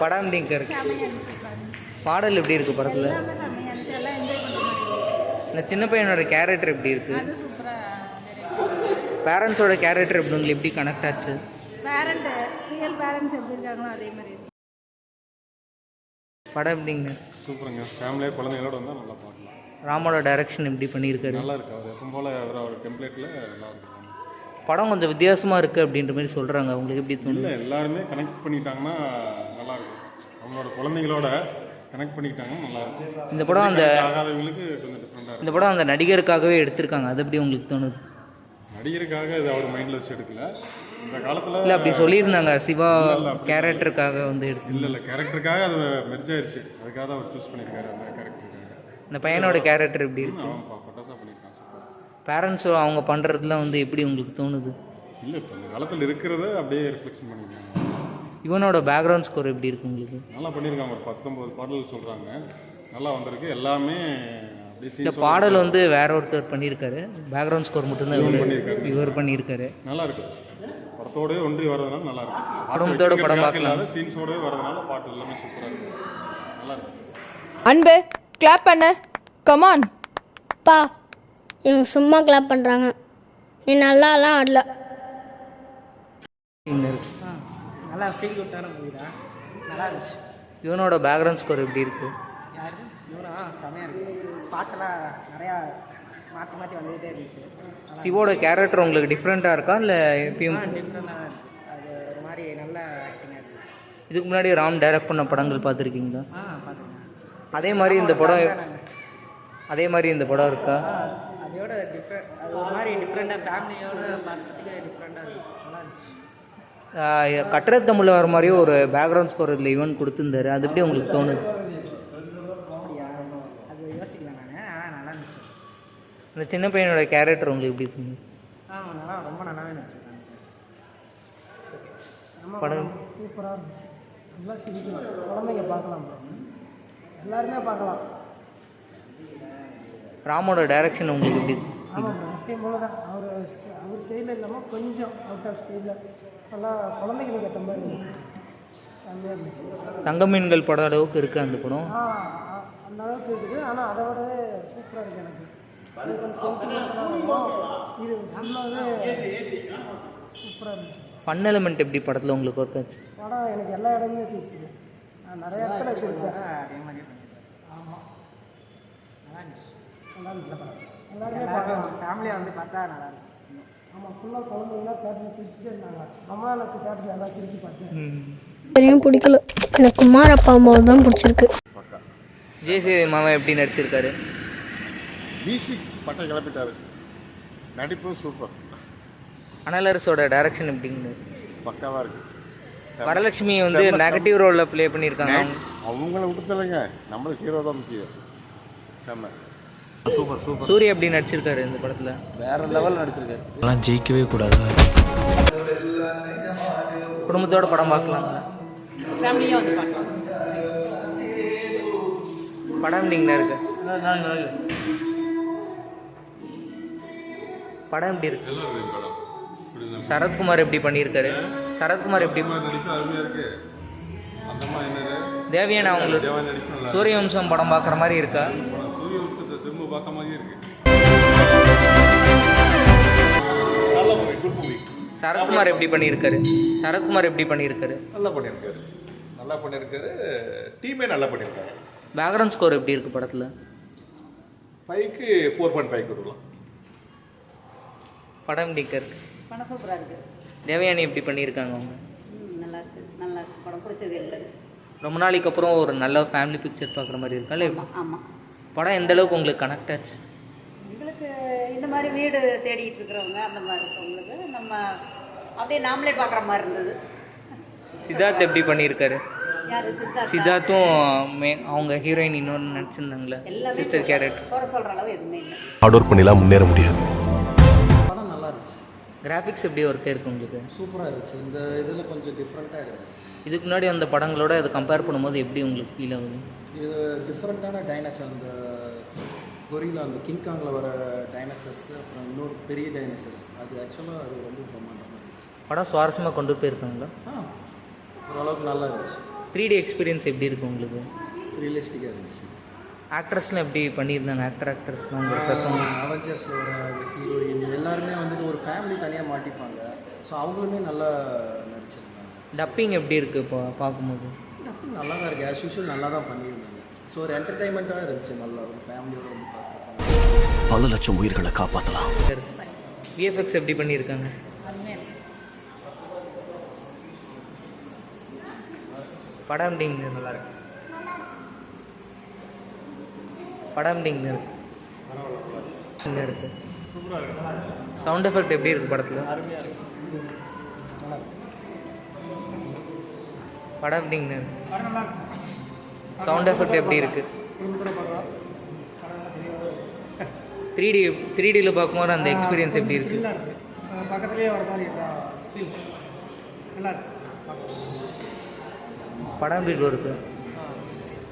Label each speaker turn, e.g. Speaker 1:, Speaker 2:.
Speaker 1: படம் எப்படிங்க இருக்கு? பாடல் எப்படி இருக்கு படத்தில்? இந்த சின்ன பையனோட கேரக்டர் எப்படி இருக்கு? பேரண்ட்ஸோட கேரக்டர் எப்படி உங்களுக்கு எப்படி கனெக்ட் ஆச்சு?
Speaker 2: ரியல் பேரண்ட்ஸ் எப்படி இருக்காங்களோ அதே மாதிரி
Speaker 1: படம் எப்படிங்க?
Speaker 3: சூப்பருங்க. ஃபேமிலியாக குழந்தைங்களோட வந்தால் நல்லா பார்க்கலாம்.
Speaker 1: ராமோட டைரக்ஷன் எப்படி பண்ணியிருக்காரு?
Speaker 3: நல்லா இருக்கு. அவர் எப்பவும் போல் அவர் டெம்ப்ளேட்டில் நல்லா இருக்கு.
Speaker 1: படம் கொஞ்சம் வித்தியாசமாக இருக்குது அப்படின்ற மாதிரி சொல்கிறாங்க. உங்களுக்கு எப்படி தோணுது?
Speaker 3: இல்லை, எல்லாருமே கனெக்ட் பண்ணிக்கிட்டாங்கன்னா நல்லாயிருக்கும். அவங்களோட குழந்தைங்களோட கனெக்ட் பண்ணிக்கிட்டாங்கன்னா நல்லாயிருக்கும்.
Speaker 1: இந்த படம் அந்த
Speaker 3: ஆகாதவங்களுக்கு கொஞ்சம் டிஃப்ரெண்ட்டாக
Speaker 1: இந்த படம் அந்த நடிகருக்காகவே எடுத்திருக்காங்க. அது எப்படி உங்களுக்கு தோணுது?
Speaker 3: நடிகருக்காக இது அவர் மைண்டில் வச்சு எடுக்கல. இந்த காலத்தில்
Speaker 1: இல்லை அப்படி சொல்லியிருந்தாங்க, சிவா கேரக்டருக்காக வந்து எடுத்து.
Speaker 3: இல்லை கேரக்டருக்காக அது மெர்ஜ் ஆயிடுச்சு. அதுக்காக தான் அவர் சூஸ் பண்ணியிருக்காரு அந்த கேரக்டருக்காக.
Speaker 1: இந்த பையனோட கேரக்டர் எப்படி இருக்கு?
Speaker 3: அவன் பட்டாசாக பண்ணியிருக்கான். சூப்பர்.
Speaker 1: பேரண்ட்ஸோ அவங்க பண்ணுறதுலாம் வந்து எப்படி உங்களுக்கு தோணுது?
Speaker 3: இல்லை, இப்போ இந்த காலத்தில் இருக்கிறத அப்படியே ரிஃப்ளெக்ஷன் பண்ணியிருக்காங்க.
Speaker 1: இவனோட பேக்ரவுண்ட் ஸ்கோர் எப்படி இருக்கு உங்களுக்கு?
Speaker 3: நல்லா பண்ணியிருக்காங்க. ஒரு 19 பாடல் சொல்கிறாங்க, நல்லா வந்திருக்கு. எல்லாமே
Speaker 1: இந்த பாடல் வந்து வேற ஒருத்தர் பண்ணியிருக்காரு. பேக்ரவுண்ட் ஸ்கோர் மட்டும்தான் இவர் பண்ணியிருக்காரு.
Speaker 3: நல்லா இருக்கு. படத்தோடய ஒன்றி வர்றதுனால நல்லா இருக்கு.
Speaker 1: குடும்பத்தோட படம் பார்க்கலாம்.
Speaker 3: சீன்ஸோடய வர்றதுனால பாட்டு எல்லாமே சூப்பராக இருக்கு. நல்லா இருக்கு.
Speaker 4: அன்பு கிளாப் பண்ணு, கமான்.
Speaker 5: பா, இவங்க சும்மா கிளாப் பண்ணுறாங்க. நீ நல்லாலாம் ஆடல.
Speaker 2: நல்லா ஃபீல் குட்டான மூவி தான். நல்லா இருந்துச்சு.
Speaker 1: இவனோட பேக்ரவுண்ட் ஸ்கோர் எப்படி இருக்கு?
Speaker 2: யாரு இவனா? செமையாக இருக்குது. பாட்டெல்லாம் நிறையா மாற்றி மாற்றி வந்துகிட்டே இருந்துச்சு.
Speaker 1: சிவோட கேரக்டர் உங்களுக்கு டிஃப்ரெண்ட்டாக இருக்கா இல்லை எப்பயும்?
Speaker 2: டிஃப்ரெண்டாக இருக்குது. அது ஒரு மாதிரி நல்ல ஆக்டிங்காக இருந்துச்சு.
Speaker 1: இதுக்கு முன்னாடி ராம் டைரக்ட் பண்ண படங்கள் பார்த்துருக்கீங்களா?
Speaker 2: பார்த்துக்கேன்.
Speaker 1: அதே மாதிரி இந்த படம் இருக்கா?
Speaker 2: அதோட டிஃப்ரெண்ட். அது ஒரு மாதிரி டிஃப்ரெண்ட்டாக ஃபேமிலியோட பார்த்துக்க டிஃப்ரெண்ட்டாக இருக்குது. நல்லா இருந்துச்சு.
Speaker 1: கட்டுரை தமிழில் வர மாதிரியே ஒரு பேக்ரவுண்ட் ஸ்கோர் இதில் ஈவன் கொடுத்துருந்தாரு. அது எப்படி உங்களுக்கு தோணுது?
Speaker 2: அப்படியா? அது யோசிக்கலாம் நான். ஆனால் நல்லா இருந்துச்சு.
Speaker 1: இந்த சின்ன பையனோட கேரக்டர் உங்களுக்கு எப்படி தோணுது?
Speaker 2: நல்லா ரொம்ப நல்லாவே இருந்துச்சு.
Speaker 1: படம்
Speaker 2: சூப்பராக இருந்துச்சு. நல்லா சிரிக்கலாம். குழந்தைங்க பார்க்கலாம், எல்லாருமே பார்க்கலாம்.
Speaker 1: ராமோட டைரக்ஷன் உங்களுக்கு எப்படி?
Speaker 2: ஆமாம், எப்பயும் போல தான். அவர் ஸ்டைலில் இல்லாமல் கொஞ்சம் அவுட் ஆஃப் ஸ்டைலில் நல்லா குழந்தைங்களுக்கு ஏற்ற மாதிரி இருந்துச்சு. செம்மையாக இருந்துச்சு.
Speaker 1: தங்கமீன்கள் படம் அளவுக்கு இருக்குது அந்த படம்?
Speaker 2: அந்த அளவுக்கு இருக்குது. ஆனால் அதை விடவே சூப்பராக இருக்குது. எனக்கு அது கொஞ்சம் சென்டிமெண்ட்டாக இது ஃபுல்லாகவே சூப்பராக இருந்துச்சு.
Speaker 1: ஃபன் எலிமெண்ட் எப்படி படத்தில் உங்களுக்கு ஒர்க் ஆச்சு?
Speaker 2: படம் எனக்கு எல்லா இடமே சிரிச்சுது. நான் நிறைய இடத்துல சிரிச்சேன். ஆமாம், நல்லா இருந்துச்சு. நல்லா இருந்துச்சு படம். எல்லாருமே பார்க்கலாம். ஃபேமிலியாக வந்து பார்த்தா நல்லா இருக்கும். ஆமாம், ஃபுல்லாக குழந்தைங்களாம் தேட்டரில் சிரிச்சுட்டே இருந்தாங்க. அம்மா லட்சம் தேட்டரில் எல்லாம் சிரிச்சு பார்த்தேன்.
Speaker 5: சரியும் பிடிக்கல. எனக்கு குமார் அப்பா அம்மாவை தான் பிடிச்சிருக்கு.
Speaker 1: ஜெய்சி மாமா எப்படி நடிச்சிருக்காரு?
Speaker 3: மியூசிக் பட்டை கிளப்பிட்டாரு. நடிப்பும் சூப்பர்.
Speaker 1: அனலரசோட டைரக்ஷன் எப்படிங்க?
Speaker 3: பக்காவாக இருக்குது.
Speaker 1: வரலட்சுமி வந்து நெகட்டிவ் ரோலில் ப்ளே பண்ணியிருக்காங்க.
Speaker 3: அவங்கள விட்டுத்தலைங்க, நம்மளுக்கு ஹீரோ தான் முக்கியம். செம்ம சூப்பர் சூப்பர்.
Speaker 1: சூர்யா எப்படி நடிச்சிருக்காரு இந்த படத்தில்?
Speaker 3: வேற லெவல் நடிச்சிருக்காரு.
Speaker 6: அதெல்லாம் ஜெயிக்கவே கூடாது.
Speaker 1: குடும்பத்தோட படம் பார்க்கலாம்.
Speaker 2: ஃபேமிலியாக வந்து பார்க்கலாம்.
Speaker 1: படம் நீங்கள் இருக்கு. படம் எப்படி இருக்கு? சரத்குமார் எப்படி பண்ணியிருக்காரு? சரத்குமார் எப்படி? தேவியான அவங்களுக்கு சூரியவம்சம் படம் பார்க்குற மாதிரி இருக்கா? சரத்குமார் எப்படி பண்ணியிருக்காரு? சரத்குமார் எப்படி பண்ணியிருக்காரு?
Speaker 7: நல்லா பண்ணியிருக்காரு. டீமே நல்லா பண்ணியிருக்காரு.
Speaker 1: பேக்ரவுண்ட் ஸ்கோர் எப்படி இருக்குது படத்தில்?
Speaker 7: 5க்கு 4.5 கொடுக்கலாம்.
Speaker 1: படம் எப்படி இருக்கு?
Speaker 8: படம் சூப்பராக இருக்குது.
Speaker 1: தேவயானி எப்படி பண்ணியிருக்காங்க அவங்க?
Speaker 8: நல்லா இருக்குது. படம் பிடிச்சது எங்களுக்கு.
Speaker 1: ரொம்ப நாளைக்கு அப்புறம் ஒரு நல்ல ஃபேமிலி பிக்சர் பார்க்குற மாதிரி இருக்கா இல்லை?
Speaker 8: ஆமாம்.
Speaker 1: படம் எந்த அளவுக்கு உங்களுக்கு கனெக்ட் ஆச்சு?
Speaker 8: எங்களுக்கு இந்த மாதிரி வீடு தேடிட்டு இருக்கிறவங்க அந்த மாதிரி இருக்கவங்களுக்கு நம்ம அப்படியே நாமளே பார்க்குற மாதிரி இருந்தது.
Speaker 1: சித்தார்த் எப்படி பண்ணியிருக்காரு?
Speaker 8: யார்?
Speaker 1: சித்தார்த்தும் அவங்க ஹீரோயின் இன்னொன்று நடிச்சிருந்தாங்களே, சிஸ்டர் கேரக்டர்.
Speaker 8: குறை சொல்கிற அளவு எதுவுமே இல்லை.
Speaker 6: ஹார்ட் ஒர்க் பண்ணிலாம் முன்னேற முடியாது.
Speaker 2: படம் நல்லா இருந்துச்சு.
Speaker 1: கிராஃபிக்ஸ் எப்படி ஒர்க் இருக்குது உங்களுக்கு?
Speaker 2: சூப்பராக இருந்துச்சு. இந்த இதில் கொஞ்சம் டிஃப்ரெண்ட்டாக இருந்துச்சு.
Speaker 1: இதுக்கு முன்னாடி அந்த படங்களோட அதை கம்பேர் பண்ணும்போது எப்படி உங்களுக்கு ஃபீல் ஆகுது?
Speaker 2: இது டிஃப்ரெண்ட்டான டைனோசர். அந்த கொரிலா, அந்த கிங்காங்கில் வர டைனோசர்ஸ், அப்புறம் இன்னொரு பெரிய டைனோசர்ஸ். அது ஆக்சுவலாக அது ரொம்ப பிரம்மாண்டமாக இருந்துச்சு.
Speaker 1: படம் சுவாரஸ்யமாக கொண்டு போயிருக்காங்களா?
Speaker 2: ஓரளவுக்கு நல்லா இருந்துச்சு.
Speaker 1: 3D எக்ஸ்பீரியன்ஸ் எப்படி இருக்குது உங்களுக்கு?
Speaker 9: ரியலிஸ்டிக்காக இருந்துச்சு.
Speaker 1: ஆக்ட்ரஸ்லாம் எப்படி பண்ணியிருந்தாங்க? ஆக்ட்ரஸ்லாம் உங்களோட பெர்ஃபார்மன்ஸ்?
Speaker 9: அவெஞ்சர்ஸில் வர ஹீரோயின் எல்லாருமே வந்துட்டு ஒரு ஃபேமிலி தனியாக மாட்டிப்பாங்க. ஸோ அவங்களுமே நல்லா நடிச்சிருந்தாங்க.
Speaker 1: டப்பிங் எப்படி இருக்குது இப்போ பார்க்கும்போது?
Speaker 9: நல்லா தான் இருக்குது. ஆஸ் யூஷுவல் நல்லா தான் பண்ணியிருந்தாங்க. ஸோ ஒரு என்டர்டைன்மெண்ட்டாக இருந்துச்சு. நல்லா ஒரு ஃபேமிலியோட வந்து பார்க்குறப்ப
Speaker 6: பல லட்சம் உயிர்களை காப்பாற்றலாம்.
Speaker 1: விஎஃப்எக்ஸ் எப்படி பண்ணியிருக்காங்க? படம் எப்படிங்க? நல்லா இருக்கு. படம் எப்படிங்க இருக்கு? சவுண்ட் எஃபெக்ட் எப்படி இருக்குது படத்தில்?
Speaker 2: அருமையாக இருக்குது. நல்லா இருக்கு.
Speaker 1: படம் எப்படிங்க?
Speaker 2: படம் நல்லா இருக்கு.
Speaker 1: சவுண்ட் எஃபெக்ட் எப்படி இருக்குது?
Speaker 2: குடும்பத்தோட பார்க்கலாம். படம்
Speaker 1: 3Dயில் பார்க்கும்போது அந்த எக்ஸ்பீரியன்ஸ் எப்படி இருக்குது?
Speaker 2: நல்லா இருக்குது. பக்கத்துலேயே வர மாதிரி ஃபீல் நல்லா இருக்கு.
Speaker 1: படம் எப்படி இருக்குது?